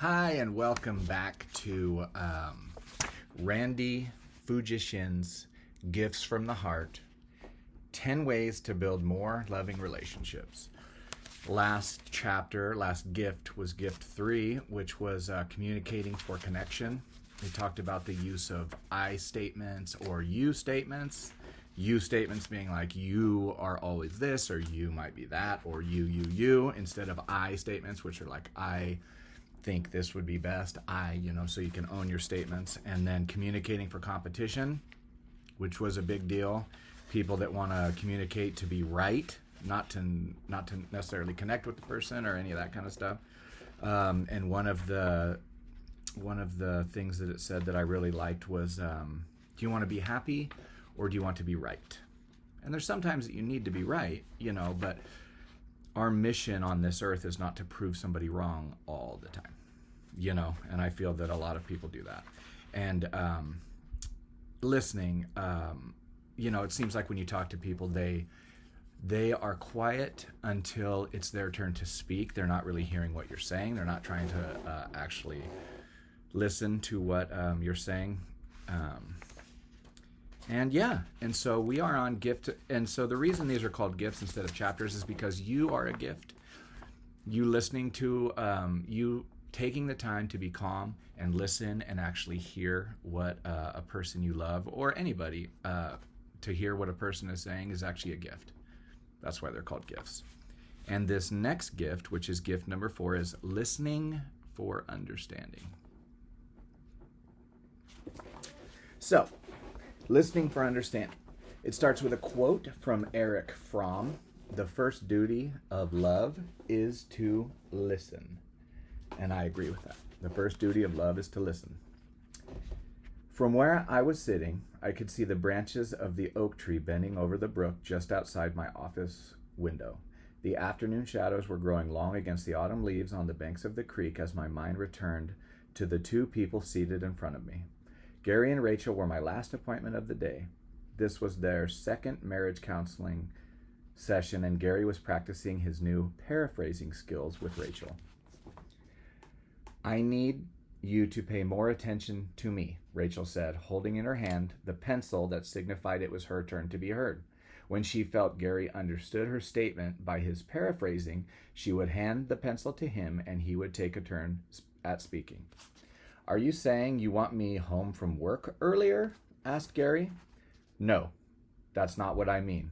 Hi, and welcome back to Randy Fujishin's Gifts from the Heart 10 Ways to Build More Loving Relationships. Last gift was gift 3, which was communicating for connection. We talked about the use of I statements or you statements. You statements being like, you are always this, or you might be that, or you, instead of I statements, which are like, I think this would be best, so you can own your statements. And then communicating for competition, which was a big deal. People that want to communicate to be right, not to necessarily connect with the person or any of that kind of stuff. And one of the things that it said that I really liked was, do you want to be happy or do you want to be right? And there's sometimes that you need to be right, but our mission on this earth is not to prove somebody wrong all the time, and I feel that a lot of people do that. And listening, it seems like when you talk to people, they are quiet until it's their turn to speak. They're not really hearing what you're saying. They're not trying to actually listen to what you're saying. And so we are on gift. And so the reason these are called gifts instead of chapters is because you are a gift. You listening to, you taking the time to be calm and listen and actually hear what a person you love, or anybody, to hear what a person is saying, is actually a gift. That's why they're called gifts. And this next gift, which is gift number 4, is listening for understanding. So, listening for understanding. It starts with a quote from Erich Fromm. The first duty of love is to listen. And I agree with that. The first duty of love is to listen. From where I was sitting, I could see the branches of the oak tree bending over the brook just outside my office window. The afternoon shadows were growing long against the autumn leaves on the banks of the creek as my mind returned to the 2 people seated in front of me. Gary and Rachel were my last appointment of the day. This was their second marriage counseling session, and Gary was practicing his new paraphrasing skills with Rachel. I need you to pay more attention to me, Rachel said, holding in her hand the pencil that signified it was her turn to be heard. When she felt Gary understood her statement by his paraphrasing, she would hand the pencil to him and he would take a turn at speaking. Are you saying you want me home from work earlier? Asked Gary. No, that's not what I mean.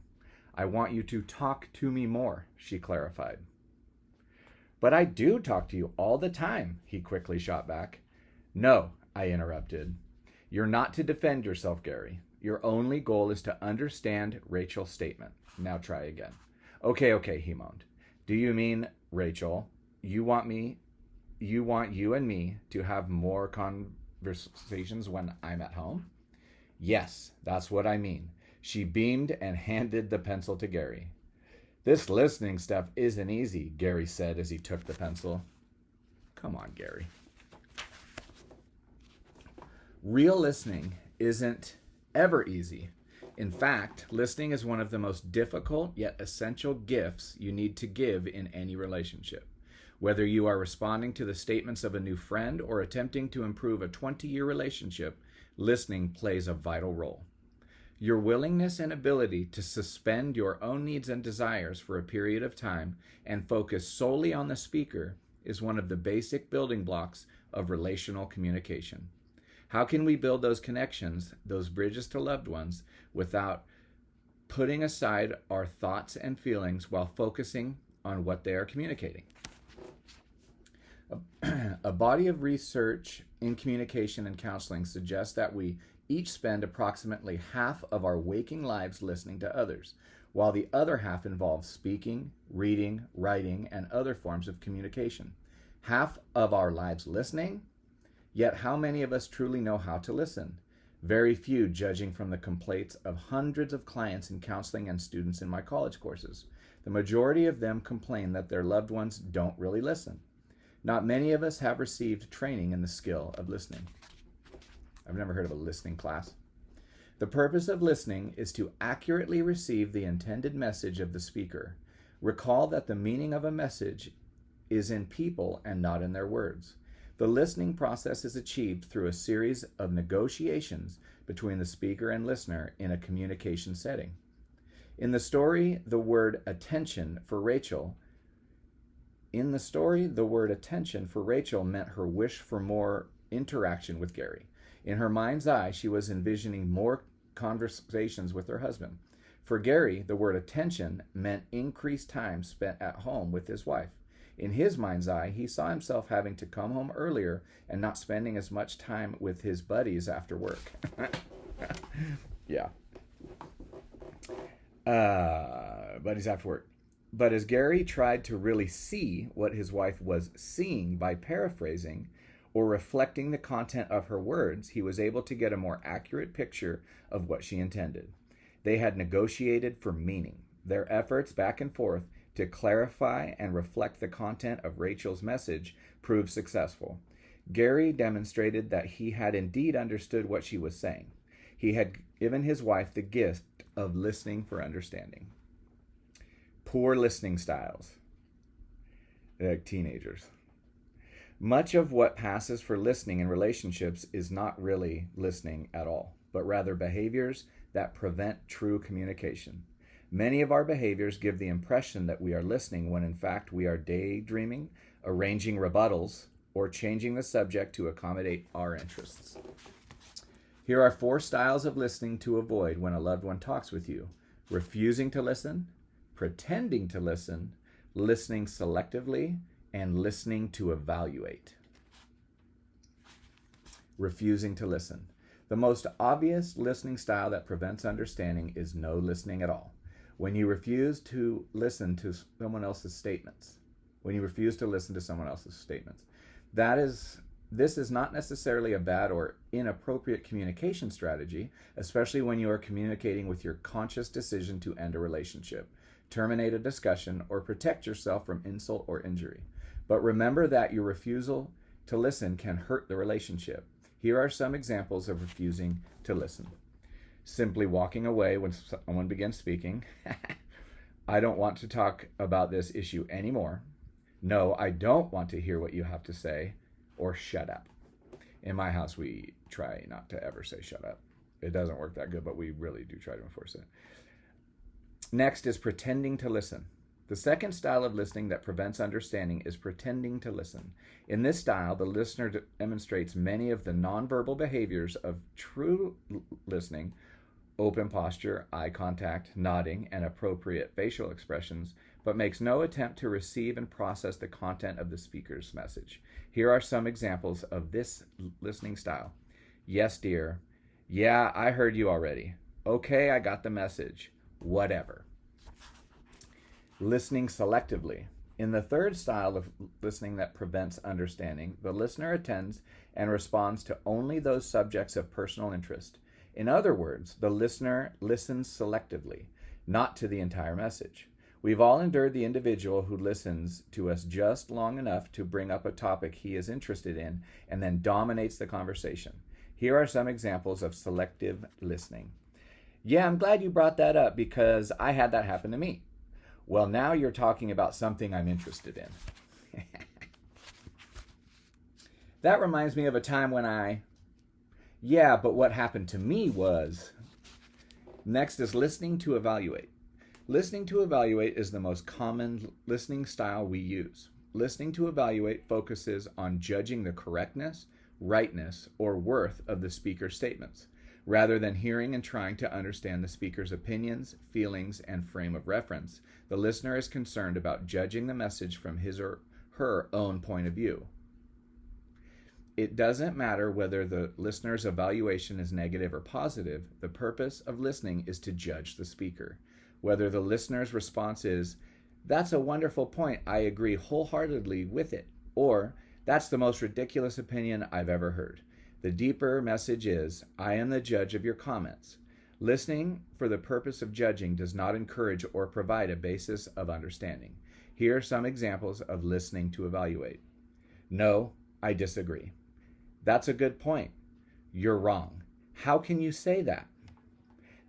I want you to talk to me more, she clarified. But I do talk to you all the time, he quickly shot back. No, I interrupted. You're not to defend yourself, Gary. Your only goal is to understand Rachel's statement. Now try again. Okay, he moaned. Do you mean, Rachel, you want you and me to have more conversations when I'm at home? Yes, that's what I mean. She beamed and handed the pencil to Gary. This listening stuff isn't easy, Gary said as he took the pencil. Come on, Gary. Real listening isn't ever easy. In fact, listening is one of the most difficult yet essential gifts you need to give in any relationship. Whether you are responding to the statements of a new friend or attempting to improve a 20-year relationship, listening plays a vital role. Your willingness and ability to suspend your own needs and desires for a period of time and focus solely on the speaker is one of the basic building blocks of relational communication. How can we build those connections, those bridges to loved ones, without putting aside our thoughts and feelings while focusing on what they are communicating? A body of research in communication and counseling suggests that we each spend approximately half of our waking lives listening to others, while the other half involves speaking, reading, writing, and other forms of communication. Half of our lives listening, yet how many of us truly know how to listen? Very few, judging from the complaints of hundreds of clients in counseling and students in my college courses. The majority of them complain that their loved ones don't really listen. Not many of us have received training in the skill of listening. I've never heard of a listening class. The purpose of listening is to accurately receive the intended message of the speaker. Recall that the meaning of a message is in people and not in their words. The listening process is achieved through a series of negotiations between the speaker and listener in a communication setting. In the story, the word attention for Rachel meant her wish for more interaction with Gary. In her mind's eye, she was envisioning more conversations with her husband. For Gary, the word attention meant increased time spent at home with his wife. In his mind's eye, he saw himself having to come home earlier and not spending as much time with his buddies after work. Yeah. Buddies after work. But as Gary tried to really see what his wife was seeing by paraphrasing or reflecting the content of her words, he was able to get a more accurate picture of what she intended. They had negotiated for meaning. Their efforts back and forth to clarify and reflect the content of Rachel's message proved successful. Gary demonstrated that he had indeed understood what she was saying. He had given his wife the gift of listening for understanding. Poor listening styles. Like teenagers. Much of what passes for listening in relationships is not really listening at all, but rather behaviors that prevent true communication. Many of our behaviors give the impression that we are listening when in fact we are daydreaming, arranging rebuttals, or changing the subject to accommodate our interests. Here are 4 styles of listening to avoid when a loved one talks with you: refusing to listen, pretending to listen, listening selectively, and listening to evaluate. Refusing to listen. The most obvious listening style that prevents understanding is no listening at all. When you refuse to listen to someone else's statements. This is not necessarily a bad or inappropriate communication strategy, especially when you are communicating with your conscious decision to end a relationship, terminate a discussion, or protect yourself from insult or injury. But remember that your refusal to listen can hurt the relationship. Here are some examples of refusing to listen. Simply walking away when someone begins speaking. I don't want to talk about this issue anymore. No, I don't want to hear what you have to say. Or shut up. In my house, we try not to ever say shut up. It doesn't work that good, but we really do try to enforce it. Next is pretending to listen. The second style of listening that prevents understanding is pretending to listen. In this style, the listener demonstrates many of the nonverbal behaviors of true listening: open posture, eye contact, nodding, and appropriate facial expressions, but makes no attempt to receive and process the content of the speaker's message. Here are some examples of this listening style. Yes, dear. Yeah, I heard you already. Okay, I got the message. Whatever. Listening selectively. In the third style of listening that prevents understanding, the listener attends and responds to only those subjects of personal interest. In other words, the listener listens selectively, not to the entire message. We've all endured the individual who listens to us just long enough to bring up a topic he is interested in and then dominates the conversation. Here are some examples of selective listening. Yeah, I'm glad you brought that up because I had that happen to me. Well, now you're talking about something I'm interested in. That reminds me of a time when yeah, but what happened to me was... Next is listening to evaluate. Listening to evaluate is the most common listening style we use. Listening to evaluate focuses on judging the correctness, rightness, or worth of the speaker's statements, rather than hearing and trying to understand the speaker's opinions, feelings, and frame of reference. The listener is concerned about judging the message from his or her own point of view. It doesn't matter whether the listener's evaluation is negative or positive. The purpose of listening is to judge the speaker. Whether the listener's response is, "That's a wonderful point, I agree wholeheartedly with it," or "That's the most ridiculous opinion I've ever heard." The deeper message is, "I am the judge of your comments." Listening for the purpose of judging does not encourage or provide a basis of understanding. Here are some examples of listening to evaluate. No, I disagree. That's a good point. You're wrong. How can you say that?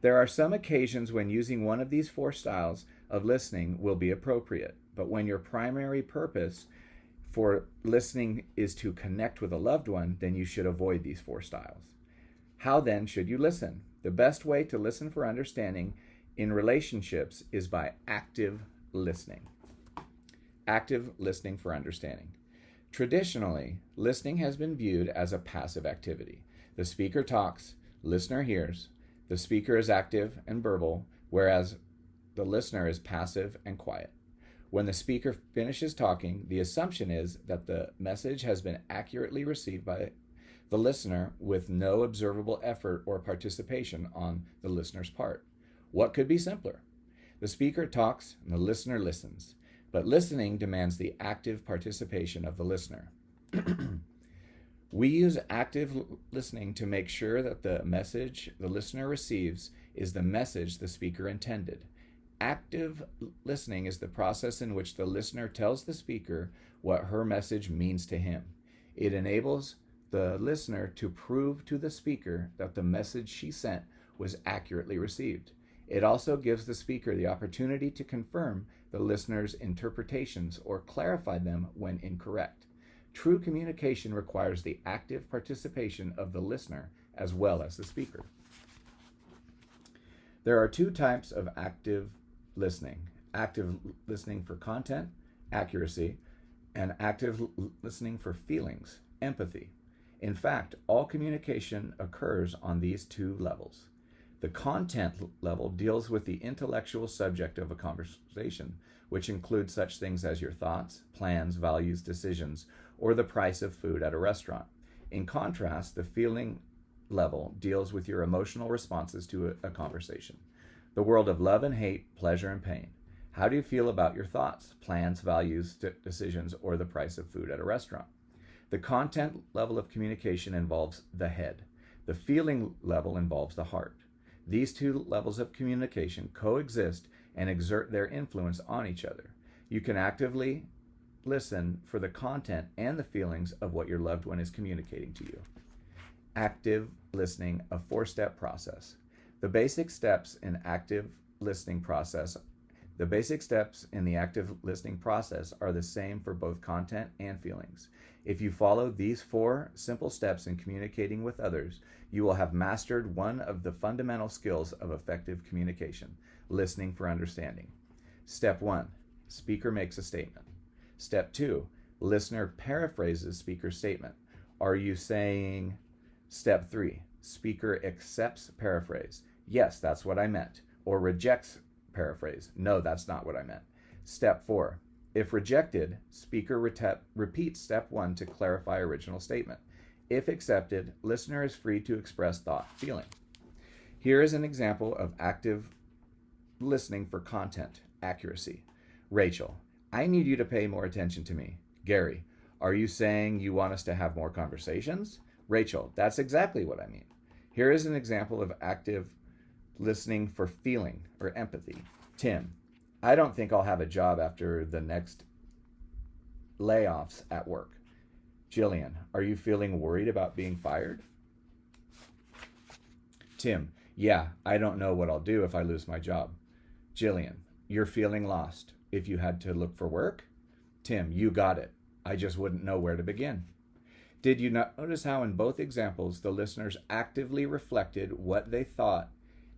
There are some occasions when using one of these 4 styles of listening will be appropriate, but when your primary purpose for listening is to connect with a loved one, then you should avoid these 4 styles. How then should you listen? The best way to listen for understanding in relationships is by active listening. Active listening for understanding. Traditionally, listening has been viewed as a passive activity. The speaker talks, listener hears. The speaker is active and verbal, whereas the listener is passive and quiet. When the speaker finishes talking, the assumption is that the message has been accurately received by the listener with no observable effort or participation on the listener's part. What could be simpler? The speaker talks and the listener listens, but listening demands the active participation of the listener. We use active listening to make sure that the message the listener receives is the message the speaker intended. Active listening is the process in which the listener tells the speaker what her message means to him. It enables the listener to prove to the speaker that the message she sent was accurately received. It also gives the speaker the opportunity to confirm the listener's interpretations or clarify them when incorrect. True communication requires the active participation of the listener as well as the speaker. There are 2 types of active listening. Active listening for content, accuracy, and active listening for feelings, empathy. In fact, all communication occurs on these 2 levels. The content level deals with the intellectual subject of a conversation, which includes such things as your thoughts, plans, values, decisions, or the price of food at a restaurant. In contrast, the feeling level deals with your emotional responses to a conversation. The world of love and hate, pleasure and pain. How do you feel about your thoughts, plans, values, decisions, or the price of food at a restaurant? The content level of communication involves the head. The feeling level involves the heart. These 2 levels of communication coexist and exert their influence on each other. You can actively listen for the content and the feelings of what your loved one is communicating to you. Active listening, a 4-step process. The basic steps in the active listening process are the same for both content and feelings. If you follow these 4 simple steps in communicating with others, you will have mastered one of the fundamental skills of effective communication, listening for understanding. Step 1, speaker makes a statement. Step 2, listener paraphrases speaker's statement. Are you saying? Step 3, speaker accepts paraphrase. Yes, that's what I meant. Or rejects paraphrase. No, that's not what I meant. Step 4, if rejected, speaker repeats step 1 to clarify original statement. If accepted, listener is free to express thought, feeling. Here is an example of active listening for content, accuracy. Rachel, I need you to pay more attention to me. Gary, are you saying you want us to have more conversations? Rachel, that's exactly what I mean. Here is an example of active listening for feeling or empathy. Tim, I don't think I'll have a job after the next layoffs at work. Jillian, are you feeling worried about being fired? Tim, yeah, I don't know what I'll do if I lose my job. Jillian, you're feeling lost if you had to look for work? Tim, you got it. I just wouldn't know where to begin. Did you notice how in both examples the listeners actively reflected what they thought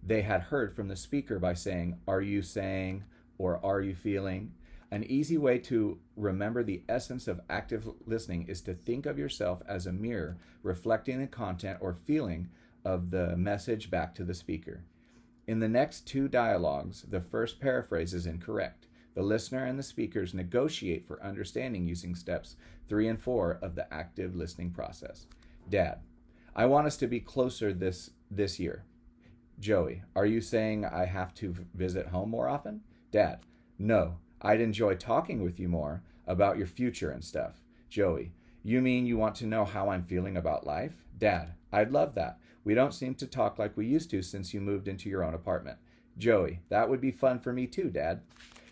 they had heard from the speaker by saying, are you saying, or are you feeling? An easy way to remember the essence of active listening is to think of yourself as a mirror reflecting the content or feeling of the message back to the speaker. In the next 2 dialogues, the first paraphrase is incorrect. The listener and the speakers negotiate for understanding using steps 3 and 4 of the active listening process. Dad, I want us to be closer this year. Joey, are you saying I have to visit home more often? Dad, no, I'd enjoy talking with you more about your future and stuff. Joey, you mean you want to know how I'm feeling about life? Dad, I'd love that. We don't seem to talk like we used to since you moved into your own apartment. Joey, that would be fun for me too, Dad.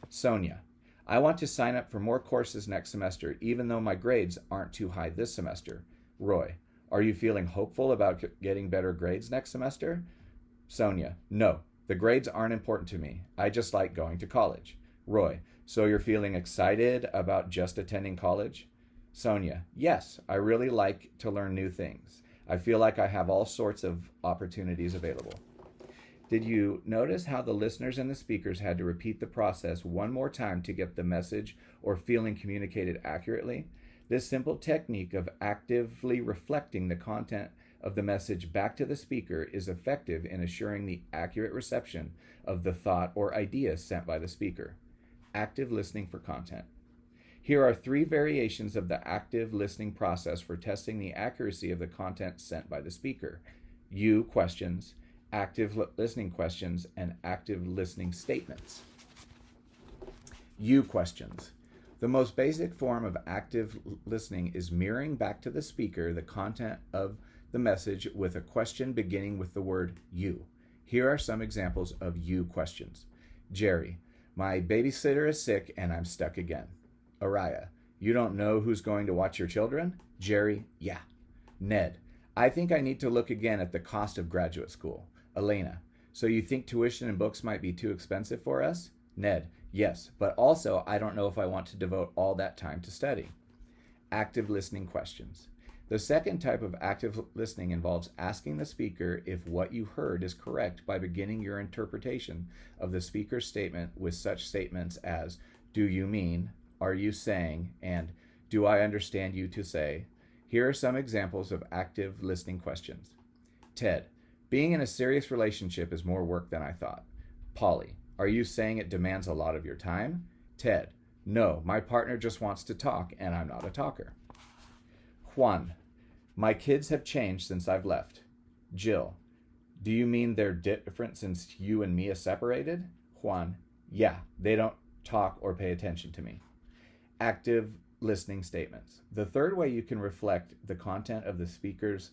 Sonia, I want to sign up for more courses next semester, even though my grades aren't too high this semester. Roy, are you feeling hopeful about getting better grades next semester? Sonia, no, the grades aren't important to me. I just like going to college. Roy, so you're feeling excited about just attending college? Sonia, yes, I really like to learn new things. I feel like I have all sorts of opportunities available. Did you notice how the listeners and the speakers had to repeat the process one more time to get the message or feeling communicated accurately? This simple technique of actively reflecting the content of the message back to the speaker is effective in assuring the accurate reception of the thought or idea sent by the speaker. Active listening for content. Here are 3 variations of the active listening process for testing the accuracy of the content sent by the speaker. You questions, active listening questions, and active listening statements. You questions. The most basic form of active listening is mirroring back to the speaker the content of the message with a question beginning with the word you. Here are some examples of you questions. Jerry, my babysitter is sick and I'm stuck again. Araya, you don't know who's going to watch your children? Jerry, yeah. Ned, I think I need to look again at the cost of graduate school. Elena, so you think tuition and books might be too expensive for us? Ned, yes, but also I don't know if I want to devote all that time to study. Active listening questions. The second type of active listening involves asking the speaker if what you heard is correct by beginning your interpretation of the speaker's statement with such statements as, do you mean, are you saying, and do I understand you to say? Here are some examples of active listening questions. Ted, being in a serious relationship is more work than I thought. Polly, are you saying it demands a lot of your time? Ted, no, my partner just wants to talk and I'm not a talker. Juan, my kids have changed since I've left. Jill, do you mean they're different since you and Mia separated? Juan, yeah, they don't talk or pay attention to me. Active listening statements. The third way you can reflect the content of the speaker's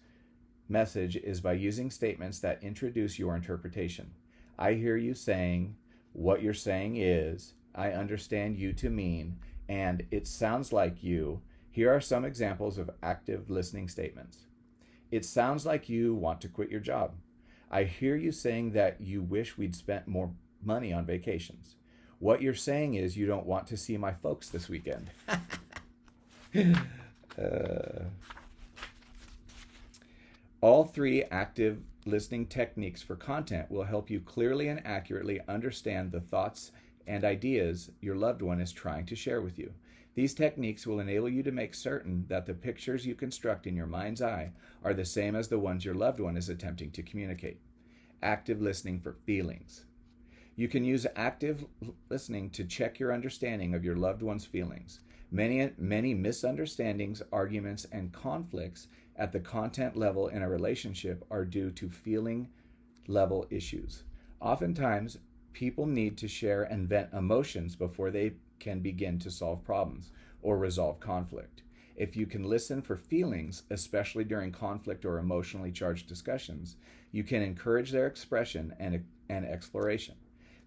message is by using statements that introduce your interpretation. I hear you saying, what you're saying is, I understand you to mean, and it sounds like you. Here are some examples of active listening statements. It sounds like you want to quit your job. I hear you saying that you wish we'd spent more money on vacations. What you're saying is you don't want to see my folks this weekend. All 3 active listening techniques for content will help you clearly and accurately understand the thoughts and ideas your loved one is trying to share with you. These techniques will enable you to make certain that the pictures you construct in your mind's eye are the same as the ones your loved one is attempting to communicate. Active listening for feelings. You can use active listening to check your understanding of your loved one's feelings. Many misunderstandings, arguments, and conflicts at the content level in a relationship are due to feeling level issues. Oftentimes, people need to share and vent emotions before they can begin to solve problems or resolve conflict. If you can listen for feelings, especially during conflict or emotionally charged discussions, you can encourage their expression and exploration.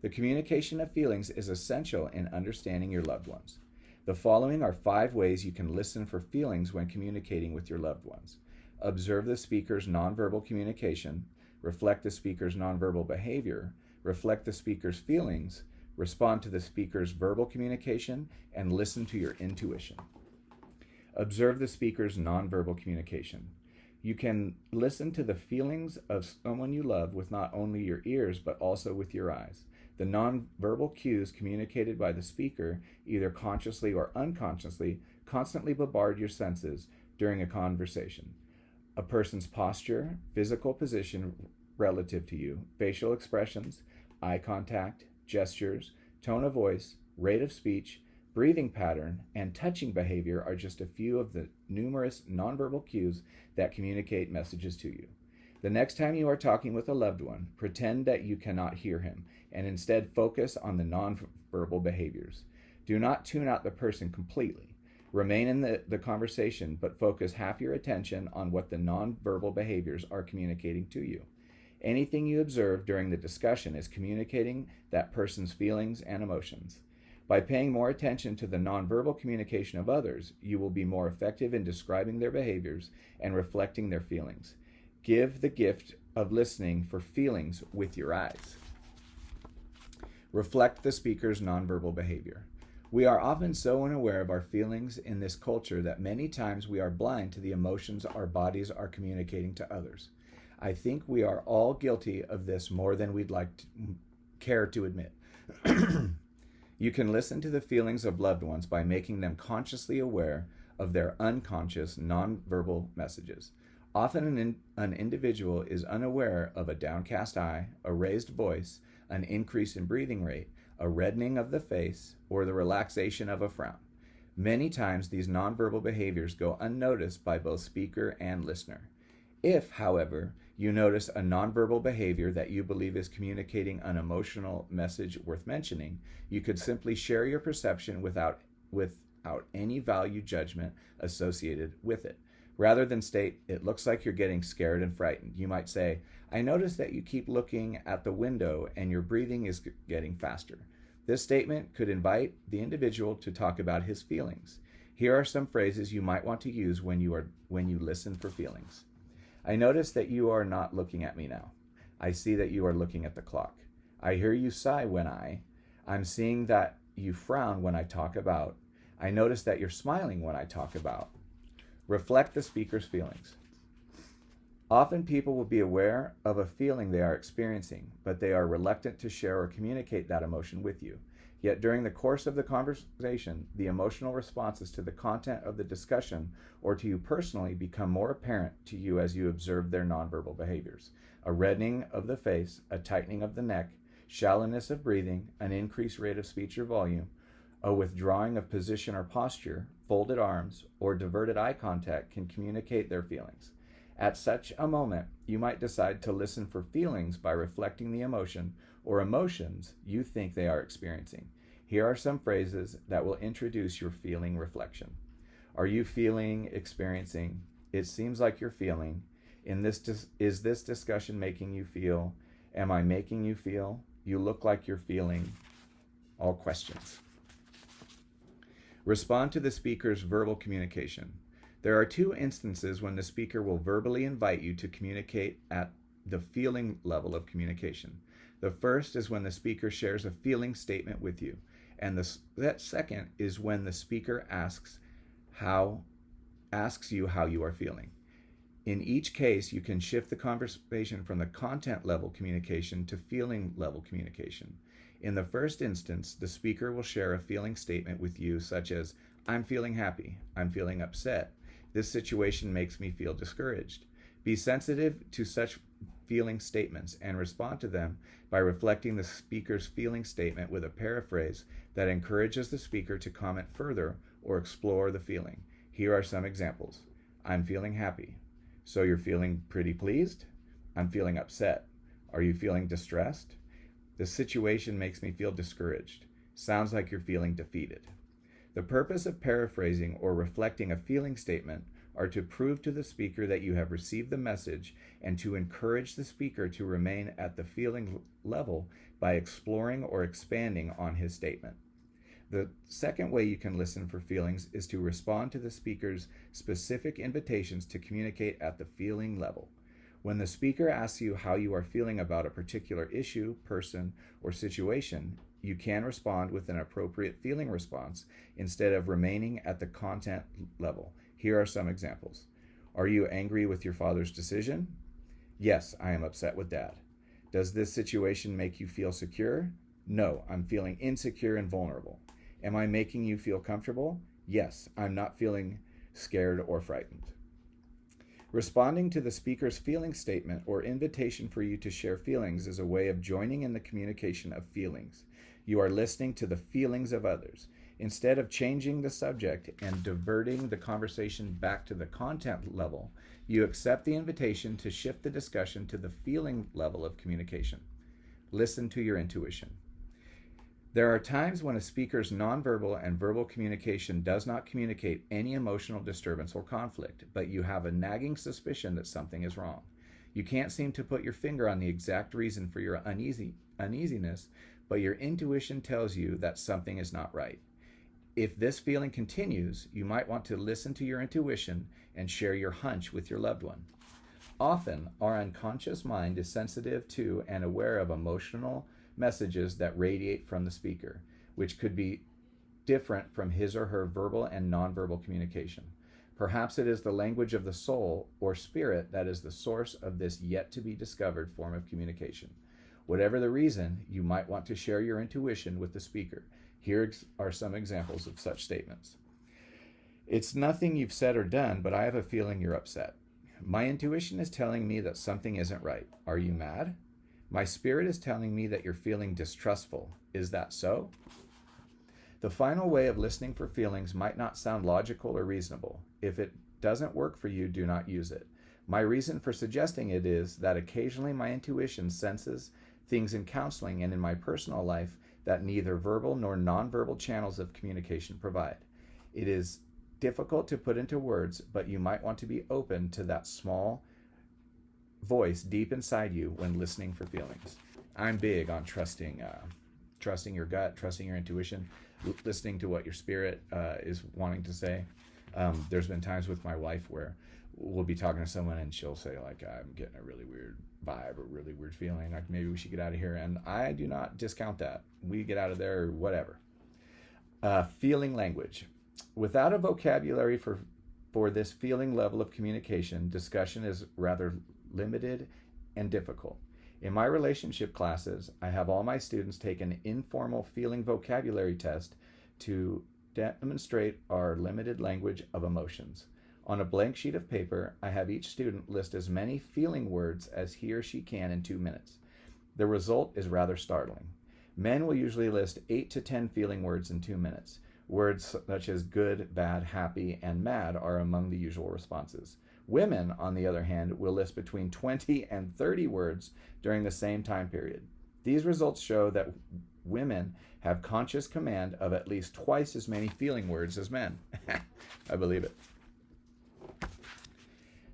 The communication of feelings is essential in understanding your loved ones. The following are 5 ways you can listen for feelings when communicating with your loved ones. Observe the speaker's nonverbal communication, reflect the speaker's nonverbal behavior, reflect the speaker's feelings, respond to the speaker's verbal communication, and listen to your intuition. Observe the speaker's nonverbal communication. You can listen to the feelings of someone you love with not only your ears, but also with your eyes. The nonverbal cues communicated by the speaker, either consciously or unconsciously, constantly bombard your senses during a conversation. A person's posture, physical position relative to you, facial expressions, eye contact, gestures, tone of voice, rate of speech, breathing pattern, and touching behavior are just a few of the numerous nonverbal cues that communicate messages to you. The next time you are talking with a loved one, pretend that you cannot hear him and instead focus on the nonverbal behaviors. Do not tune out the person completely. Remain in the conversation, but focus half your attention on what the nonverbal behaviors are communicating to you. Anything you observe during the discussion is communicating that person's feelings and emotions. By paying more attention to the nonverbal communication of others, you will be more effective in describing their behaviors and reflecting their feelings. Give the gift of listening for feelings with your eyes. Reflect the speaker's nonverbal behavior. We are often so unaware of our feelings in this culture that many times we are blind to the emotions our bodies are communicating to others. I think we are all guilty of this more than we'd like to care to admit. You can listen to the feelings of loved ones by making them consciously aware of their unconscious nonverbal messages. Often an individual is unaware of a downcast eye, a raised voice, an increase in breathing rate, a reddening of the face, or the relaxation of a frown. Many times these nonverbal behaviors go unnoticed by both speaker and listener. If, however, you notice a nonverbal behavior that you believe is communicating an emotional message worth mentioning, you could simply share your perception without any value judgment associated with it. Rather than state, "It looks like you're getting scared and frightened," you might say, "I notice that you keep looking at the window and your breathing is getting faster." This statement could invite the individual to talk about his feelings. Here are some phrases you might want to use when you listen for feelings. "I notice that you are not looking at me now. I see that you are looking at the clock. I hear you sigh when I'm seeing that you frown when I talk about. I notice that you're smiling when I talk about." Reflect the speaker's feelings. Often people will be aware of a feeling they are experiencing, but they are reluctant to share or communicate that emotion with you. Yet during the course of the conversation, the emotional responses to the content of the discussion or to you personally become more apparent to you as you observe their nonverbal behaviors. A reddening of the face, a tightening of the neck, shallowness of breathing, an increased rate of speech or volume, a withdrawing of position or posture, folded arms, or diverted eye contact can communicate their feelings. At such a moment, you might decide to listen for feelings by reflecting the emotion or emotions you think they are experiencing. Here are some phrases that will introduce your feeling reflection. Are you feeling, experiencing? It seems like you're feeling. Is this discussion making you feel? Am I making you feel? You look like you're feeling. All questions. Respond to the speaker's verbal communication. There are two instances when the speaker will verbally invite you to communicate at the feeling level of communication. The first is when the speaker shares a feeling statement with you, and that second is when the speaker asks you how you are feeling. In each case, you can shift the conversation from the content level communication to feeling level communication. In the first instance, the speaker will share a feeling statement with you such as, "I'm feeling happy, I'm feeling upset, this situation makes me feel discouraged." Be sensitive to such feeling statements and respond to them by reflecting the speaker's feeling statement with a paraphrase that encourages the speaker to comment further or explore the feeling. Here are some examples. "I'm feeling happy." "So you're feeling pretty pleased?" "I'm feeling upset." "Are you feeling distressed?" "The situation makes me feel discouraged." "Sounds like you're feeling defeated." The purpose of paraphrasing or reflecting a feeling statement are to prove to the speaker that you have received the message and to encourage the speaker to remain at the feeling level by exploring or expanding on his statement. The second way you can listen for feelings is to respond to the speaker's specific invitations to communicate at the feeling level. When the speaker asks you how you are feeling about a particular issue, person, or situation, you can respond with an appropriate feeling response instead of remaining at the content level. Here are some examples. "Are you angry with your father's decision?" "Yes, I am upset with Dad." "Does this situation make you feel secure?" "No, I'm feeling insecure and vulnerable." "Am I making you feel comfortable?" "Yes, I'm not feeling scared or frightened." Responding to the speaker's feeling statement or invitation for you to share feelings is a way of joining in the communication of feelings. You are listening to the feelings of others. Instead of changing the subject and diverting the conversation back to the content level, you accept the invitation to shift the discussion to the feeling level of communication. Listen to your intuition. There are times when a speaker's nonverbal and verbal communication does not communicate any emotional disturbance or conflict, but you have a nagging suspicion that something is wrong. You can't seem to put your finger on the exact reason for your uneasiness, but your intuition tells you that something is not right. If this feeling continues, you might want to listen to your intuition and share your hunch with your loved one. Often, our unconscious mind is sensitive to and aware of emotional messages that radiate from the speaker, which could be different from his or her verbal and nonverbal communication. Perhaps it is the language of the soul or spirit that is the source of this yet to be discovered form of communication. Whatever the reason, you might want to share your intuition with the speaker. Here are some examples of such statements. It's nothing you've said or done, but I have a feeling you're upset. My intuition is telling me that something isn't right. Are you mad? My spirit is telling me that you're feeling distrustful. Is that so? The final way of listening for feelings might not sound logical or reasonable. If it doesn't work for you, do not use it. My reason for suggesting it is that occasionally my intuition senses things in counseling and in my personal life that neither verbal nor nonverbal channels of communication provide. It is difficult to put into words, but you might want to be open to that small voice deep inside you when listening for feelings. I'm big on trusting your gut, trusting your intuition, listening to what your spirit is wanting to say. There's been times with my wife where we'll be talking to someone and she'll say, like, I'm getting a really weird vibe or really weird feeling, like maybe we should get out of here. And I do not discount that. We get out of there or whatever. Feeling language. Without a vocabulary for this feeling level of communication, discussion is rather limited and difficult. In my relationship classes, I have all my students take an informal feeling vocabulary test to demonstrate our limited language of emotions. On a blank sheet of paper, I have each student list as many feeling words as he or she can in 2 minutes. The result is rather startling. Men will usually list 8 to 10 feeling words in 2 minutes. Words such as good, bad, happy, and mad are among the usual responses. Women, on the other hand, will list between 20 and 30 words during the same time period. These results show that women have conscious command of at least twice as many feeling words as men. I believe it.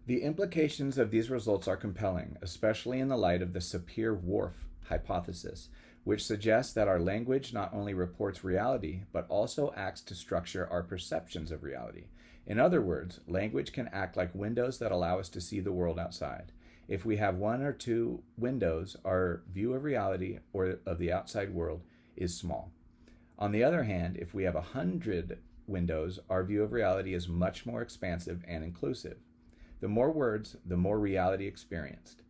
The implications of these results are compelling, especially in the light of the Ch.4 hypothesis, which suggests that our language not only reports reality, but also acts to structure our perceptions of reality. In other words, language can act like windows that allow us to see the world outside. If we have 1 or 2 windows, our view of reality or of the outside world is small. On the other hand, if we have 100 windows, our view of reality is much more expansive and inclusive. The more words, the more reality experienced.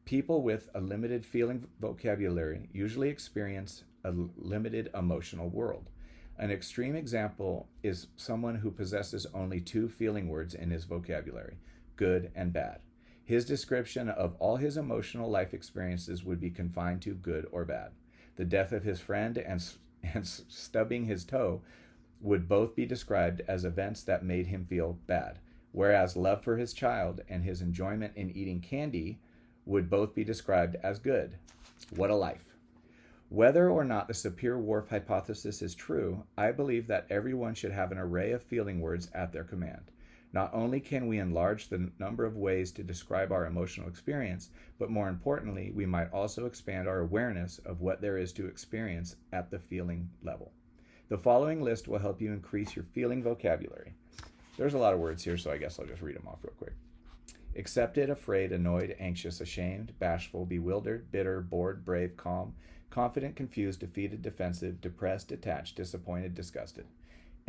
People with a limited feeling vocabulary usually experience a limited emotional world. An extreme example is someone who possesses only 2 feeling words in his vocabulary, good and bad. His description of all his emotional life experiences would be confined to good or bad. The death of his friend and stubbing his toe would both be described as events that made him feel bad, whereas love for his child and his enjoyment in eating candy would both be described as good. What a life. Whether or not the Ch.4 hypothesis is true, I believe that everyone should have an array of feeling words at their command. Not only can we enlarge the number of ways to describe our emotional experience, but more importantly, we might also expand our awareness of what there is to experience at the feeling level. The following list will help you increase your feeling vocabulary. There's a lot of words here, so I guess I'll just read them off real quick. Accepted, afraid, annoyed, anxious, ashamed, bashful, bewildered, bitter, bored, brave, calm, confident, confused, defeated, defensive, depressed, detached, disappointed, disgusted.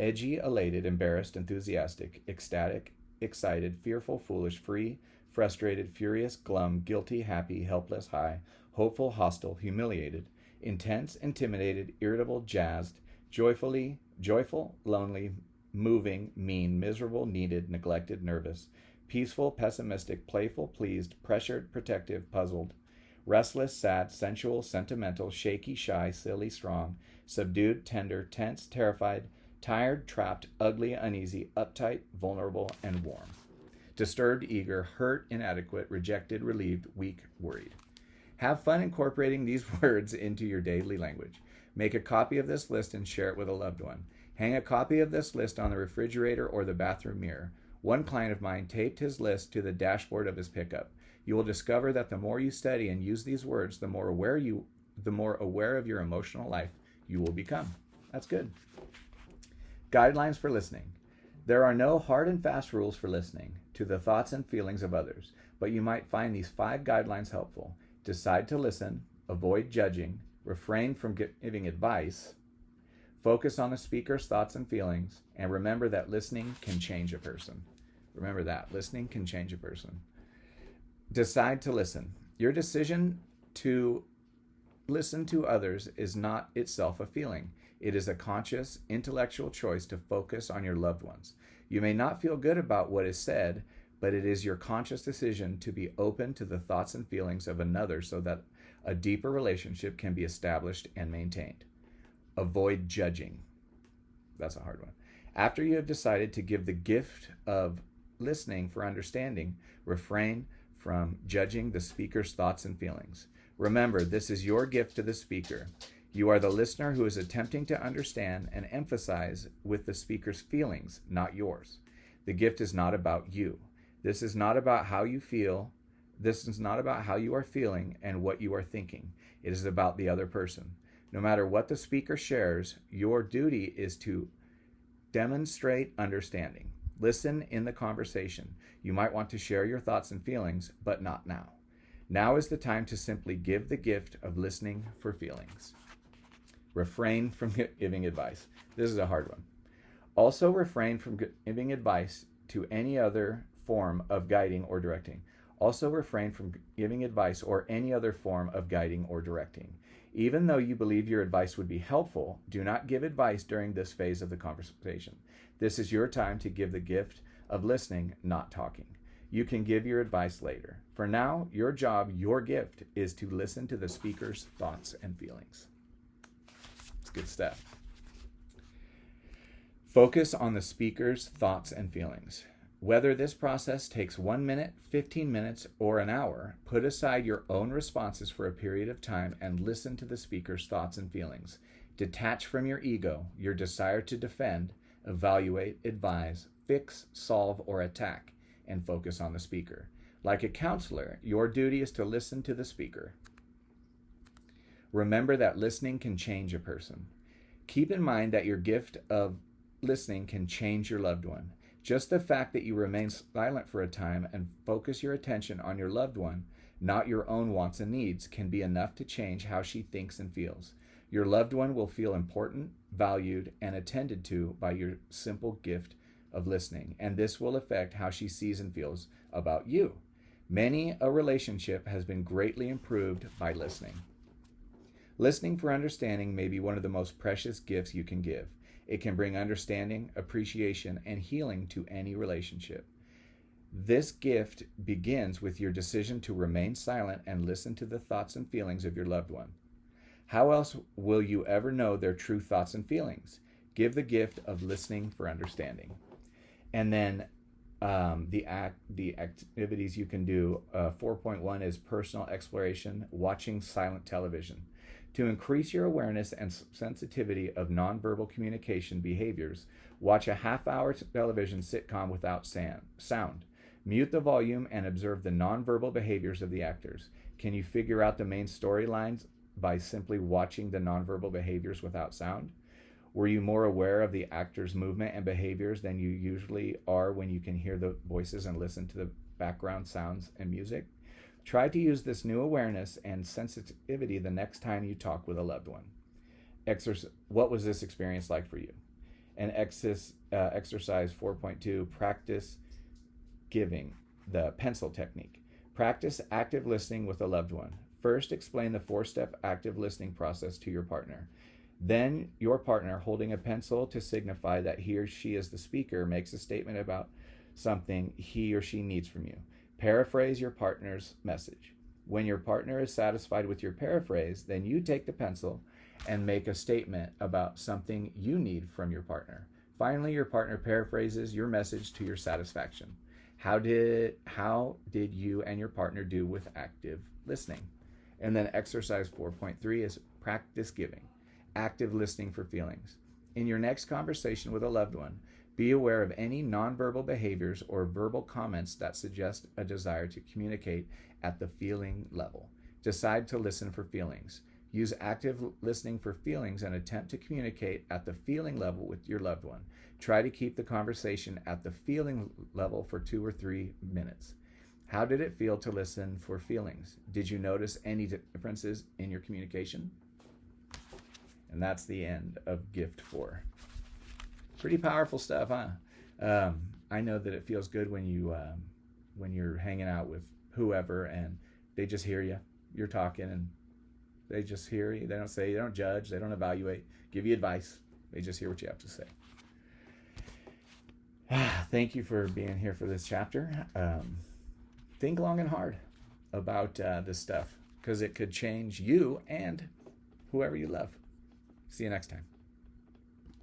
Edgy, elated, embarrassed, enthusiastic, ecstatic, excited, fearful, foolish, free, frustrated, furious, glum, guilty, happy, helpless, high, hopeful, hostile, humiliated, intense, intimidated, irritable, jazzed, joyful, lonely, moving, mean, miserable, needed, neglected, nervous, peaceful, pessimistic, playful, pleased, pressured, protective, puzzled, restless, sad, sensual, sentimental, shaky, shy, silly, strong, subdued, tender, tense, terrified, tired, trapped, ugly, uneasy, uptight, vulnerable, and warm. Disturbed, eager, hurt, inadequate, rejected, relieved, weak, worried. Have fun incorporating these words into your daily language. Make a copy of this list and share it with a loved one. Hang a copy of this list on the refrigerator or the bathroom mirror. One client of mine taped his list to the dashboard of his pickup. You will discover that the more you study and use these words, the more aware of your emotional life you will become. That's good. Guidelines for listening. There are no hard and fast rules for listening to the thoughts and feelings of others, but you might find these 5 guidelines helpful. Decide to listen, avoid judging, refrain from giving advice, Focus on the speaker's thoughts and feelings, and remember that listening can change a person. Remember that. Listening can change a person. Decide to listen. Your decision to listen to others is not itself a feeling. It is a conscious, intellectual choice to focus on your loved ones. You may not feel good about what is said, but it is your conscious decision to be open to the thoughts and feelings of another so that a deeper relationship can be established and maintained. Avoid judging. That's a hard one. After you have decided to give the gift of listening for understanding, refrain from judging the speaker's thoughts and feelings. Remember, this is your gift to the speaker. You are the listener who is attempting to understand and emphasize with the speaker's feelings, not yours. The gift is not about you. This is not about how you feel. This is not about how you are feeling and what you are thinking. It is about the other person. No matter what the speaker shares, your duty is to demonstrate understanding. Listen in the conversation. You might want to share your thoughts and feelings, but not now. Now is the time to simply give the gift of listening for feelings. Refrain from giving advice. This is a hard one. Also refrain from giving advice to any other form of guiding or directing. Also refrain from giving advice or any other form of guiding or directing. Even though you believe your advice would be helpful, do not give advice during this phase of the conversation. This is your time to give the gift of listening, not talking. You can give your advice later. For now, your job, your gift, is to listen to the speaker's thoughts and feelings. It's good stuff. Focus on the speaker's thoughts and feelings. Whether this process takes 1 minute, 15 minutes, or an hour, put aside your own responses for a period of time and listen to the speaker's thoughts and feelings. Detach from your ego, your desire to defend, evaluate, advise, fix, solve, or attack, and focus on the speaker. Like a counselor, your duty is to listen to the speaker. Remember that listening can change a person. Keep in mind that your gift of listening can change your loved one. Just the fact that you remain silent for a time and focus your attention on your loved one, not your own wants and needs, can be enough to change how she thinks and feels. Your loved one will feel important, valued, and attended to by your simple gift of listening, and this will affect how she sees and feels about you. Many a relationship has been greatly improved by listening. Listening for understanding may be one of the most precious gifts you can give. It can bring understanding, appreciation, and healing to any relationship. This gift begins with your decision to remain silent and listen to the thoughts and feelings of your loved one. How else will you ever know their true thoughts and feelings? Give the gift of listening for understanding. And then the activities you can do. 4.1 is personal exploration, watching silent television. To increase your awareness and sensitivity of nonverbal communication behaviors, watch a half-hour television sitcom without sound. Mute the volume and observe the nonverbal behaviors of the actors. Can you figure out the main storylines by simply watching the nonverbal behaviors without sound? Were you more aware of the actors' movement and behaviors than you usually are when you can hear the voices and listen to the background sounds and music? Try to use this new awareness and sensitivity the next time you talk with a loved one. What was this experience like for you? And exercise 4.2, practice giving, the pencil technique. Practice active listening with a loved one. First, explain the 4-step active listening process to your partner. Then, your partner, holding a pencil to signify that he or she is the speaker, makes a statement about something he or she needs from you. Paraphrase your partner's message. When your partner is satisfied with your paraphrase, then you take the pencil and make a statement about something you need from your partner. Finally, your partner paraphrases your message to your satisfaction. How did you and your partner do with active listening? And then exercise 4.3 is practice giving, active listening for feelings. In your next conversation with a loved one, be aware of any nonverbal behaviors or verbal comments that suggest a desire to communicate at the feeling level. Decide to listen for feelings. Use active listening for feelings and attempt to communicate at the feeling level with your loved one. Try to keep the conversation at the feeling level for 2 or 3 minutes. How did it feel to listen for feelings? Did you notice any differences in your communication? And that's the end of gift 4. Pretty powerful stuff, huh? I know that it feels good when you're hanging out with whoever and they just hear you. You're talking and they just hear you. They don't judge, they don't evaluate, give you advice. They just hear what you have to say. Thank you for being here for this chapter. Think long and hard about this stuff because it could change you and whoever you love. See you next time.